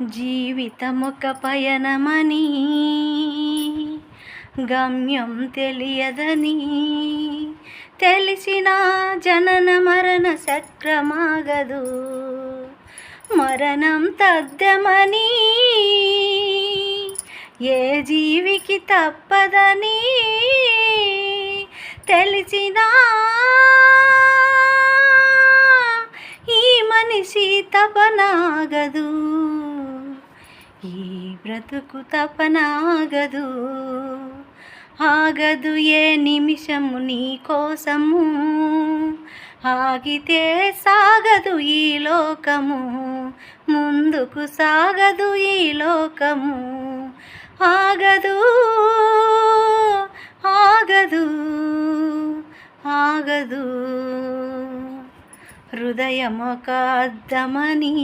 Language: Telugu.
జీవితమొక పయనమని గమ్యం తెలియదని తెలిసిన జనన మరణ చక్రమాగదు. మరణం తథ్యమని ఏ జీవికి తప్పదని తెలిసిన ఈ మనిషి తపనాగదు. ఈ బ్రతుకు తపనాగదు, ఆగదు ఏ నిమిషము నీ కోసము. ఆగితే సాగదు ఈ లోకము, ముందుకు సాగదు ఈ లోకము. ఆగదు ఆగదు ఆగదు, హృదయమొక అద్దమని